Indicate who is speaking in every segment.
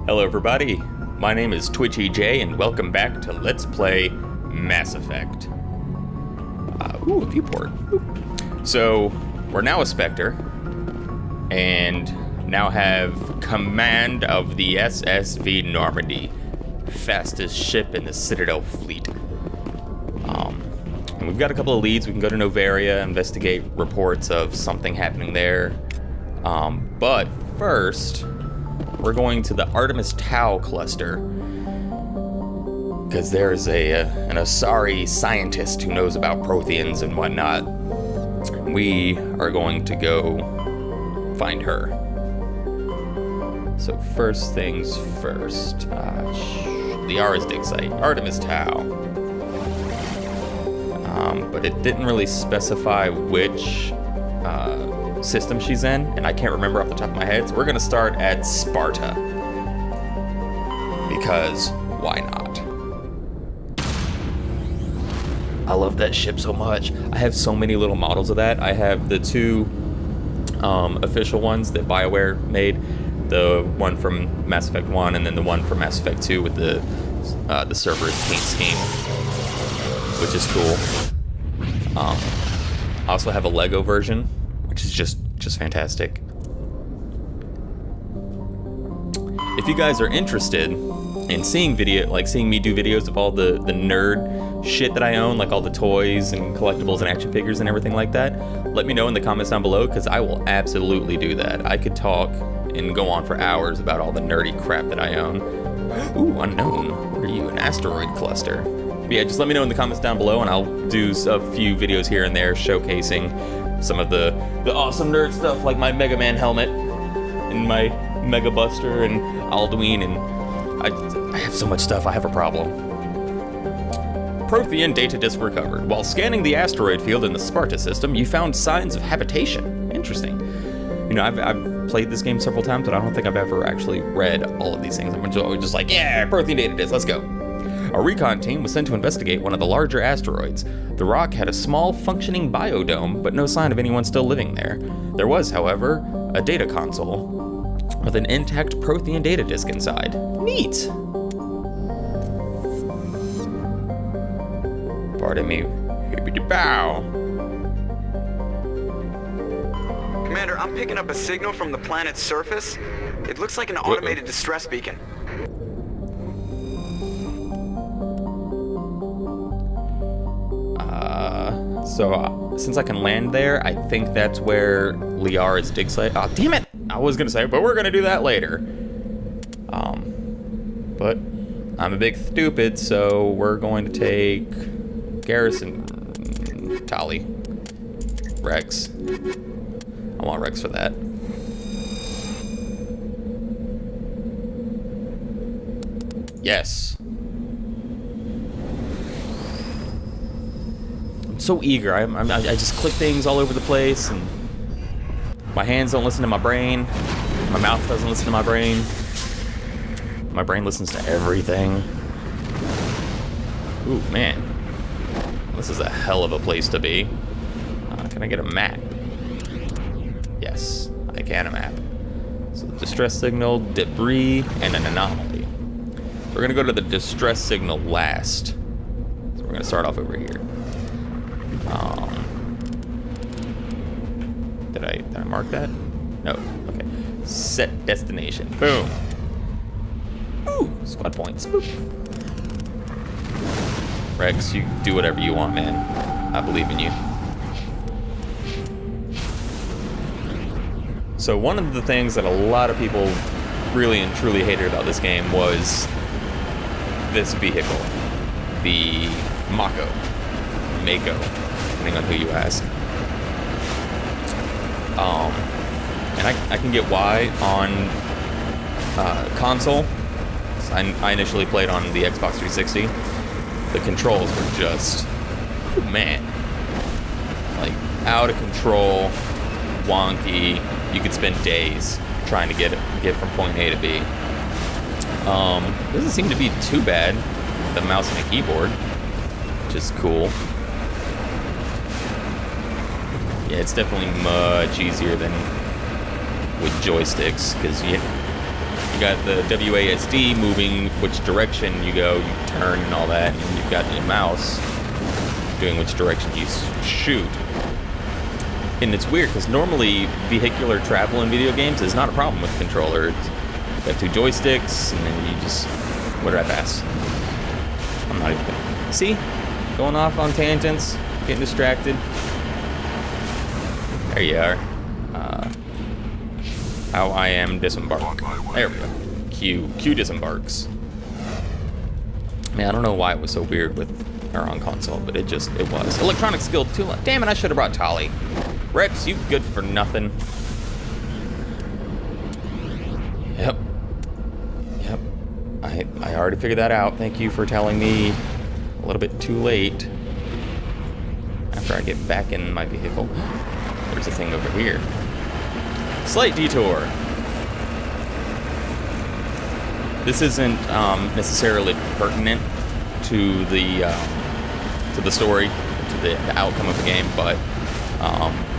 Speaker 1: Hello everybody, my name is TwitchyJay and welcome back to Let's Play Mass Effect. A viewport. So, we're now a Spectre, and now have command of the SSV Normandy, fastest ship in the Citadel fleet. And we've got a couple of leads. We can go to Novaria, investigate reports of something happening there. But first, we're going to the Artemis Tau cluster, because there's an Asari scientist who knows about Protheans and whatnot. We are going to go find her. So first things first, Liara's dig site, Artemis Tau. But it didn't really specify which system she's in, and I can't remember off the top of my head, so we're gonna start at Sparta. Because why not? I love that ship so much. I have so many little models of that. I have the two official ones that BioWare made, the one from Mass Effect 1 and then the one from Mass Effect 2 with the Cerberus paint scheme, which is cool. I also have a Lego version, which is just fantastic. If you guys are interested in seeing seeing me do videos of all the nerd shit that I own, like all the toys and collectibles and action figures and everything like that, let me know in the comments down below, because I will absolutely do that. I could talk and go on for hours about all the nerdy crap that I own. Ooh, unknown. What are you, an asteroid cluster? But yeah, just let me know in the comments down below, and I'll do a few videos here and there showcasing some of the awesome nerd stuff, like my Mega Man helmet and my Mega Buster and Alduin, and I have so much stuff, I have a problem. Prothean data disk recovered. While scanning the asteroid field in the Sparta System, you found signs of habitation. Interesting. You know, I've played this game several times, but I don't think I've ever actually read all of these things. I'm just like, yeah, Prothean data disk, let's go. A recon team was sent to investigate one of the larger asteroids. The rock had a small, functioning biodome, but no sign of anyone still living there. There was, however, a data console with an intact Prothean data disk inside. Neat! Pardon me. Hippity-bow.
Speaker 2: Commander, I'm picking up a signal from the planet's surface. It looks like an automated distress beacon.
Speaker 1: So, since I can land there, I think that's where Liara's dig site... Oh, damn it! I was gonna say, but we're gonna do that later. But I'm a big stupid, so we're going to take Garrison... Tali. Rex. I want Rex for that. Yes. So eager. I just click things all over the place, and my hands don't listen to my brain. My mouth doesn't listen to my brain. My brain listens to everything. Ooh, man. This is a hell of a place to be. Can I get a map? Yes, I can, a map. So the distress signal, debris, and an anomaly. We're gonna go to the distress signal last. So we're gonna start off over here. Did I mark that? No. Okay. Set destination. Boom. Ooh, squad points. Boop. Rex, you do whatever you want, man. I believe in you. So one of the things that a lot of people really and truly hated about this game was this vehicle, the Mako, depending on who you ask. And I can get why on console. I initially played on the Xbox 360. The controls were just, man, like out of control, wonky. You could spend days trying to get from point A to B. Doesn't seem to be too bad, the mouse and the keyboard, which is cool. Yeah, it's definitely much easier than with joysticks, because you got the WASD moving which direction you go, you turn and all that, and you've got the mouse doing which direction you shoot. And it's weird because normally vehicular travel in video games is not a problem with the controller. You got 2 joysticks, and then you just... What did I pass? I'm not even gonna... See? Going off on tangents, getting distracted. There you are. How I am disembark. There we go. Q disembarks. Man, I don't know why it was so weird with our on console, but it was. Electronic skill 2. Damn it, I should have brought Tali. Rex, you good for nothing. Yep. I already figured that out. Thank you for telling me a little bit too late. After I get back in my vehicle. There's a thing over here. Slight detour. This isn't necessarily pertinent to the story, to the outcome of the game, but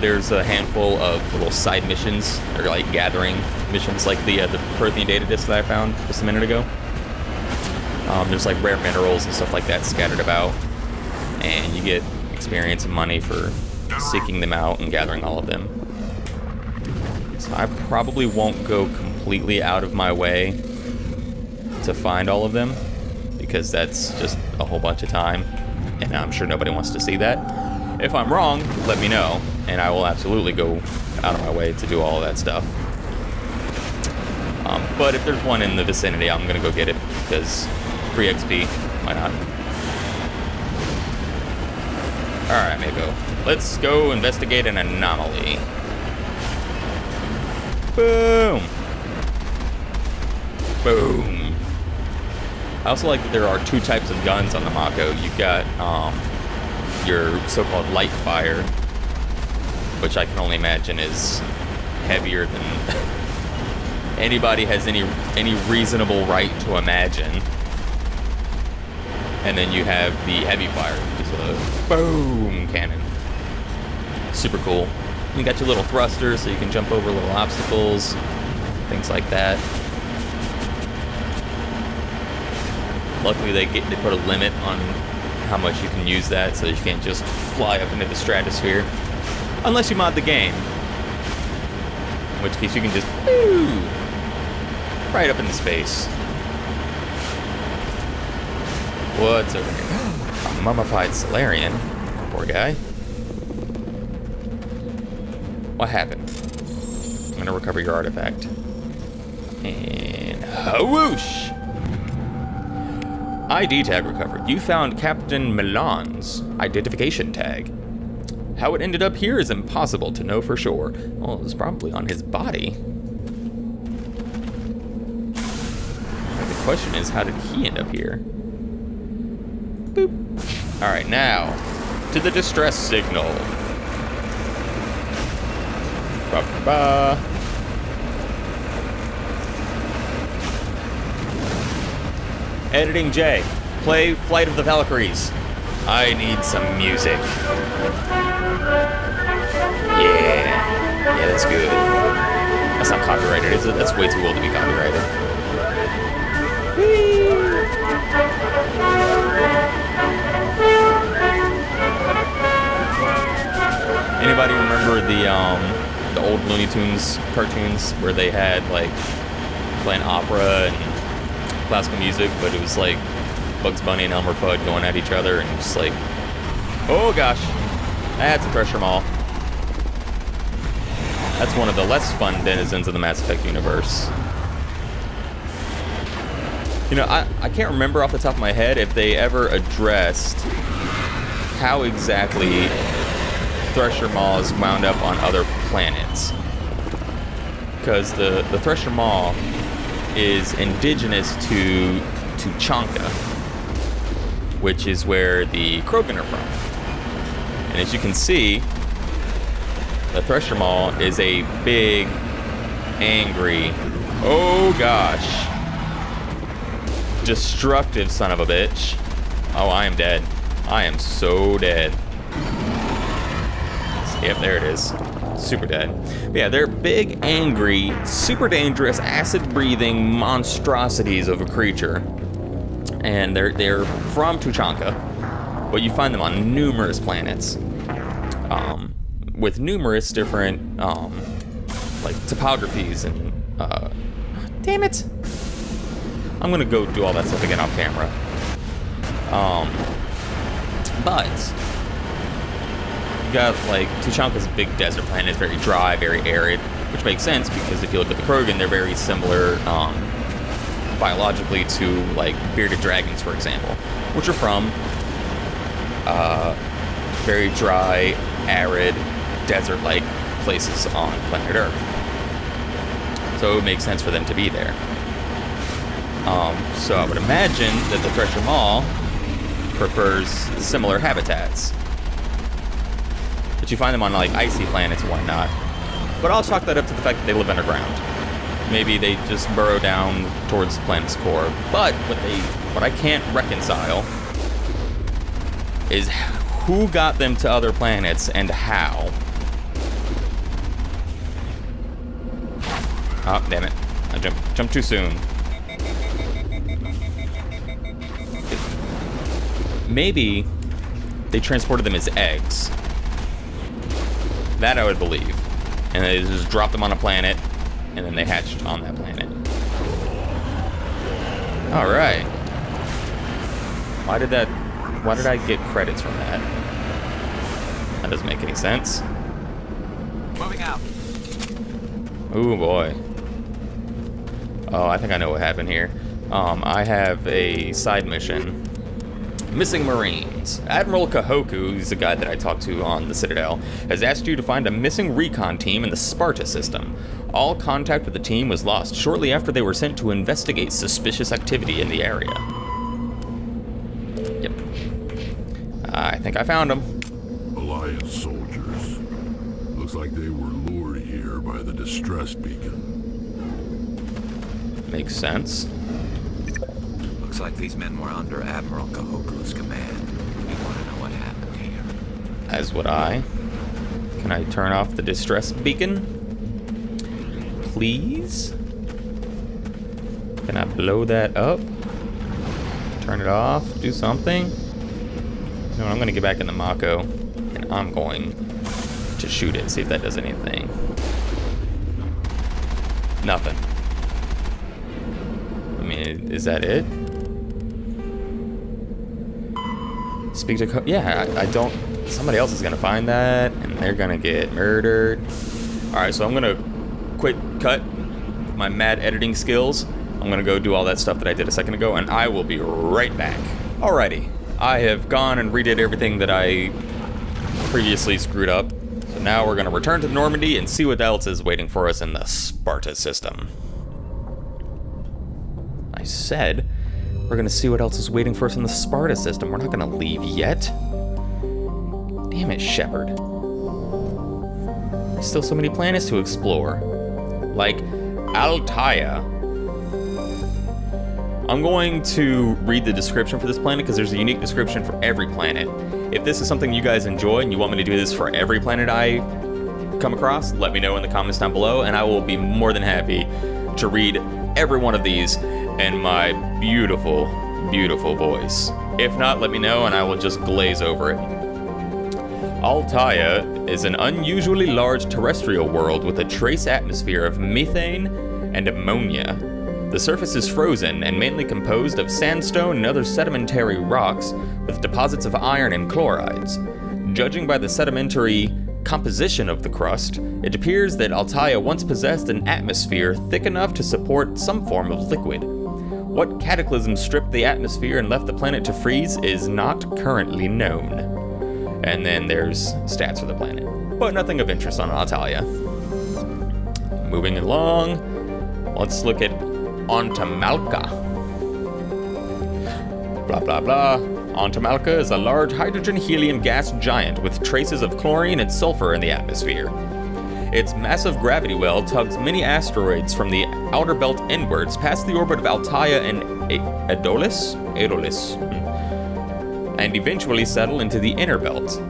Speaker 1: there's a handful of little side missions, or like gathering missions, like the Prothean data disk that I found just a minute ago. There's like rare minerals and stuff like that scattered about, and you get experience and money for seeking them out and gathering all of them. So I probably won't go completely out of my way to find all of them, because that's just a whole bunch of time, and I'm sure nobody wants to see that. If I'm wrong, let me know, and I will absolutely go out of my way to do all of that stuff. But if there's one in the vicinity, I'm gonna go get it, because free XP, why not? Alright, Mako. Let's go investigate an anomaly. Boom! Boom! I also like that there are 2 types of guns on the Mako. You've got your so-called light fire, which I can only imagine is heavier than anybody has any reasonable right to imagine. And then you have the heavy fire, which is a boom cannon. Super cool. You got your little thrusters, so you can jump over little obstacles, things like that. Luckily, they put a limit on how much you can use that, so that you can't just fly up into the stratosphere, unless you mod the game. In which case, you can just woo, right up into space. What's over here? A mummified Salarian. Poor guy. What happened? I'm gonna recover your artifact. And whoosh! ID tag recovered. You found Captain Milan's identification tag. How it ended up here is impossible to know for sure. Well, it was probably on his body. The question is, how did he end up here? Boop. Alright, now, to the distress signal. Ba-ba-ba. Editing J. Play Flight of the Valkyries. I need some music. Yeah, that's good. That's not copyrighted, is it? That's way too old to be copyrighted. Whee! Anybody remember the old Looney Tunes cartoons where they had like playing opera and classical music, but it was like Bugs Bunny and Elmer Fudd going at each other, and just like, oh gosh, that's a Thresher Maw. That's one of the less fun denizens of the Mass Effect universe. You know, I can't remember off the top of my head if they ever addressed how exactly Thresher Maws wound up on other planets. Because the Thresher Maw is indigenous to Tuchanka, which is where the Krogan are from. And as you can see, the Thresher Maw is a big, angry, oh gosh, destructive son of a bitch. Oh, I am dead. I am so dead. Yep, there it is. Super dead. But yeah, they're big, angry, super dangerous, acid-breathing monstrosities of a creature. And they're from Tuchanka, but you find them on numerous planets. With numerous different, like, topographies and, damn it! I'm gonna go do all that stuff again off camera. But you got, like, Tuchanka's big desert planet is very dry, very arid, which makes sense because if you look at the Krogan, they're very similar, biologically to, like, bearded dragons, for example, which are from, very dry, arid, desert-like places on planet Earth. So it would make sense for them to be there. So I would imagine that the Thresher Maw prefers similar habitats. But you find them on, like, icy planets and whatnot. But I'll chalk that up to the fact that they live underground. Maybe they just burrow down towards the planet's core. But what I can't reconcile is who got them to other planets and how. Oh, damn it. I jumped too soon. Maybe they transported them as eggs. That I would believe. And they just dropped them on a planet, and then they hatched on that planet. Alright. Why did I get credits from that? That doesn't make any sense.
Speaker 2: Moving out.
Speaker 1: Ooh, boy. Oh, I think I know what happened here. I have a side mission. Missing Marines. Admiral Kahoku, who's the guy that I talked to on the Citadel, has asked you to find a missing recon team in the Sparta System. All contact with the team was lost shortly after they were sent to investigate suspicious activity in the area. Yep. I think I found them.
Speaker 3: Alliance soldiers. Looks like they were lured here by the distress beacon.
Speaker 1: Makes sense.
Speaker 4: Looks like these men were under Admiral Kahoku's command. We want to know what happened here.
Speaker 1: As would I. Can I turn off the distress beacon? Please? Can I blow that up? Turn it off? Do something? No, I'm gonna get back in the Mako, and I'm going to shoot it, see if that does anything. Nothing. I mean, is that it? Speak to yeah, I don't... Somebody else is gonna find that, and they're gonna get murdered. Alright, so I'm gonna cut my mad editing skills. I'm gonna go do all that stuff that I did a second ago, and I will be right back. Alrighty, I have gone and redid everything that I previously screwed up. So now we're gonna return to Normandy and see what else is waiting for us in the Sparta System. I said we're gonna see what else is waiting for us in the Sparta System. We're not gonna leave yet. Damn it, Shepard. There's still so many planets to explore. Like Altaia. I'm going to read the description for this planet because there's a unique description for every planet. If this is something you guys enjoy and you want me to do this for every planet I come across, let me know in the comments down below, and I will be more than happy to read every one of these in my beautiful, beautiful voice. If not, let me know and I will just glaze over it. Altaia is an unusually large terrestrial world with a trace atmosphere of methane and ammonia. The surface is frozen and mainly composed of sandstone and other sedimentary rocks with deposits of iron and chlorides. Judging by the sedimentary composition of the crust, it appears that Altaia once possessed an atmosphere thick enough to support some form of liquid. What cataclysm stripped the atmosphere and left the planet to freeze is not currently known. And then there's stats for the planet, but nothing of interest on Altaia. Moving along, let's look at Ontamalka. Blah, blah, blah. Ontamalka is a large hydrogen-helium gas giant with traces of chlorine and sulfur in the atmosphere. Its massive gravity well tugs many asteroids from the outer belt inwards past the orbit of Altaia and Aedolis, and eventually settle into the inner belt.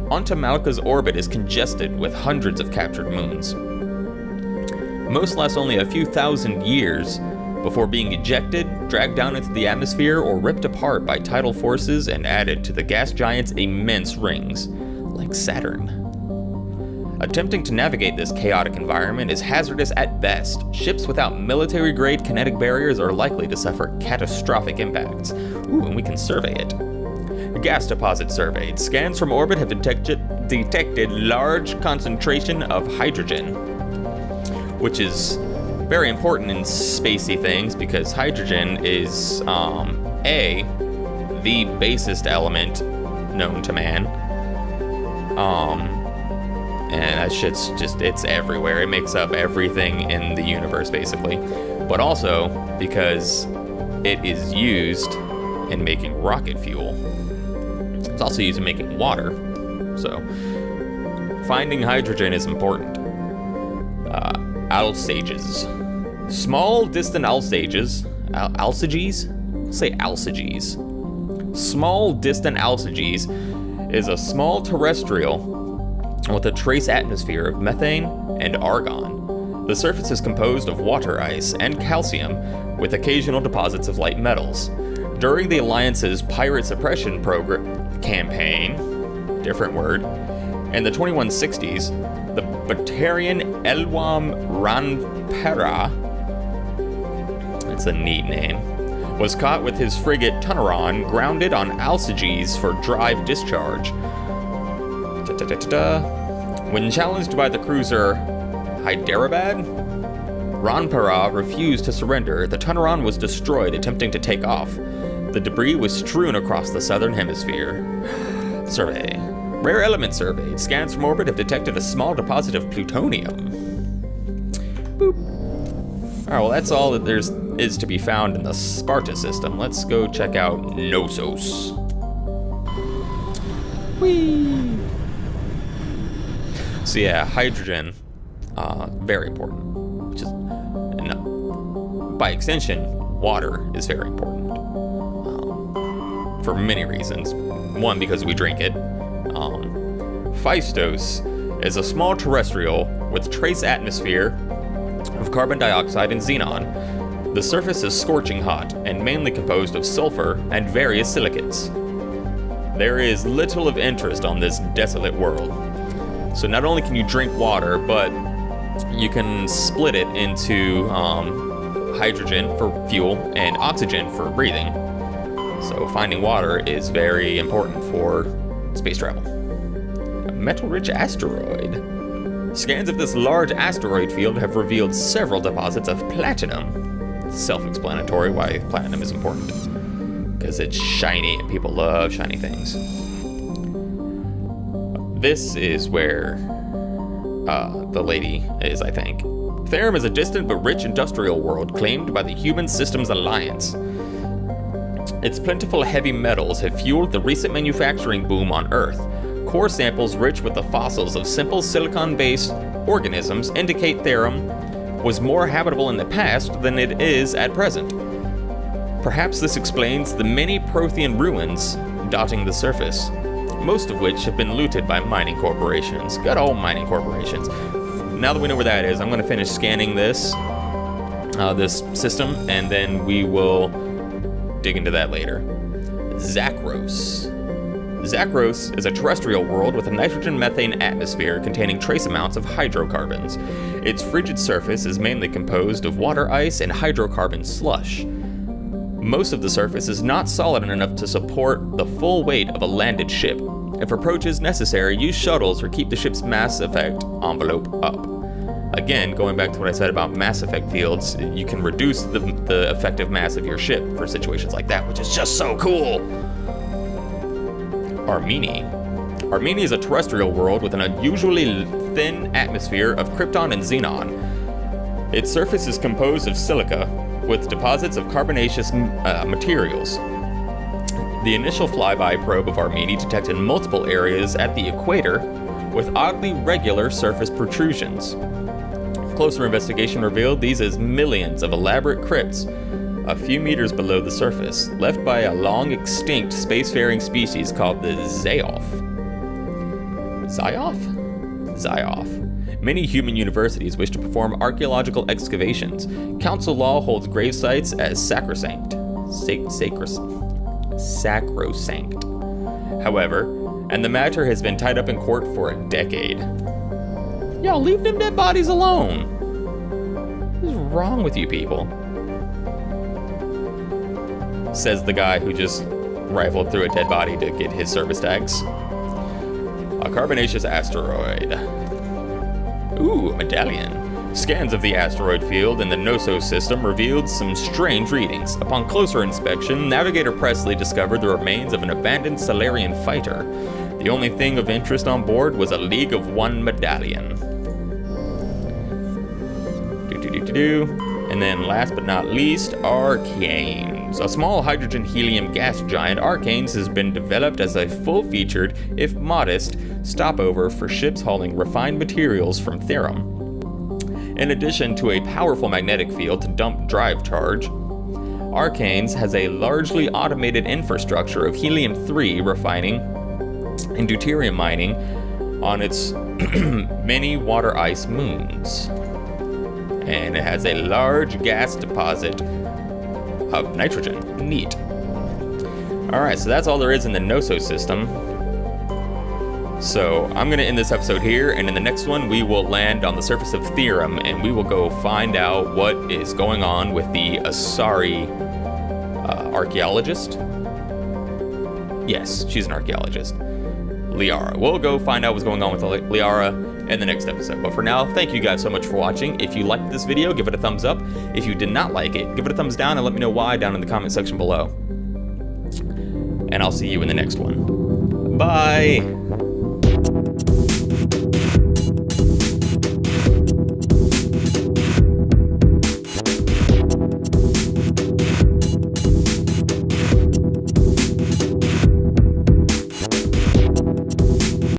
Speaker 1: Malka's orbit is congested with hundreds of captured moons. Most last only a few thousand years before being ejected, dragged down into the atmosphere, or ripped apart by tidal forces and added to the gas giant's immense rings, like Saturn. Attempting to navigate this chaotic environment is hazardous at best. Ships without military-grade kinetic barriers are likely to suffer catastrophic impacts. Ooh, and we can survey it. Gas deposit surveyed. Scans from orbit have detected large concentration of hydrogen, which is very important in spacey things because hydrogen is, the basest element known to man. And that shit's just, it's everywhere. It makes up everything in the universe, basically. But also because it is used in making rocket fuel. It's also used in making water. So, finding hydrogen is important. Alsages. Small, distant alsages. Alsages? Say alsages. Small, distant alsages is a small terrestrial with a trace atmosphere of methane and argon. The surface is composed of water ice and calcium with occasional deposits of light metals. During the Alliance's pirate suppression campaign, different word, in the 2160s, the Batarian Elwam Ranpera, that's a neat name, was caught with his frigate Tunaran grounded on Alsages for drive discharge. When challenged by the cruiser Hyderabad, Ranpera refused to surrender. The Tunaran was destroyed attempting to take off. The debris was strewn across the southern hemisphere. Survey. Rare element surveyed. Scans from orbit have detected a small deposit of plutonium. Boop. Alright, well that's all that there's is to be found in the Sparta system. Let's go check out Knossos. Whee! So yeah, hydrogen, very important. Which is, by extension, water is very important. For many reasons. One, because we drink it. Phaistos is a small terrestrial with trace atmosphere of carbon dioxide and xenon. The surface is scorching hot and mainly composed of sulfur and various silicates. There is little of interest on this desolate world. So not only can you drink water, but you can split it into hydrogen for fuel and oxygen for breathing. So finding water is very important for space travel. A metal-rich asteroid. Scans of this large asteroid field have revealed several deposits of platinum. Self-explanatory why platinum is important. Because it's shiny and people love shiny things. This is where the lady is, I think. Therum is a distant but rich industrial world claimed by the Human Systems Alliance. Its plentiful heavy metals have fueled the recent manufacturing boom on Earth. Core samples rich with the fossils of simple silicon-based organisms indicate Therum was more habitable in the past than it is at present. Perhaps this explains the many Prothean ruins dotting the surface, most of which have been looted by mining corporations. Good old mining corporations. Now that we know where that is, I'm going to finish scanning this system, and then we will dig into that later. Zakros. Zakros is a terrestrial world with a nitrogen-methane atmosphere containing trace amounts of hydrocarbons. Its frigid surface is mainly composed of water ice and hydrocarbon slush. Most of the surface is not solid enough to support the full weight of a landed ship. If approach is necessary, use shuttles or keep the ship's Mass Effect envelope up. Again, going back to what I said about Mass Effect fields, you can reduce the effective mass of your ship for situations like that, which is just so cool! Armeni. Armeni is a terrestrial world with an unusually thin atmosphere of krypton and xenon. Its surface is composed of silica, with deposits of carbonaceous materials. The initial flyby probe of Armeni detected multiple areas at the equator with oddly regular surface protrusions. Closer investigation revealed these as millions of elaborate crypts a few meters below the surface, left by a long-extinct spacefaring species called the Zaoff. Zioff. Many human universities wish to perform archaeological excavations. Council law holds grave sites as sacrosanct. Sacrosanct. However, and the matter has been tied up in court for a decade. Y'all leave them dead bodies alone. What is wrong with you people? Says the guy who just rifled through a dead body to get his service tags. A carbonaceous asteroid. Ooh, a medallion. Scans of the asteroid field in the Noso system revealed some strange readings. Upon closer inspection, Navigator Presley discovered the remains of an abandoned Salarian fighter. The only thing of interest on board was a League of One medallion. And then last but not least, Arcanes. A small hydrogen-helium gas giant, Arcanes has been developed as a full-featured, if modest, stopover for ships hauling refined materials from Therum. In addition to a powerful magnetic field to dump drive charge, Arcanes has a largely automated infrastructure of helium-3 refining and deuterium mining on its many water ice moons. And it has a large gas deposit of nitrogen. Neat. Alright, so that's all there is in the Noso system. So I'm going to end this episode here, and in the next one we will land on the surface of Therum, and we will go find out what is going on with the Asari archaeologist. Yes, she's an archaeologist. Liara. We'll go find out what's going on with Liara in the next episode. But for now, thank you guys so much for watching. If you liked this video, give it a thumbs up. If you did not like it, give it a thumbs down and let me know why down in the comment section below. And I'll see you in the next one. Bye!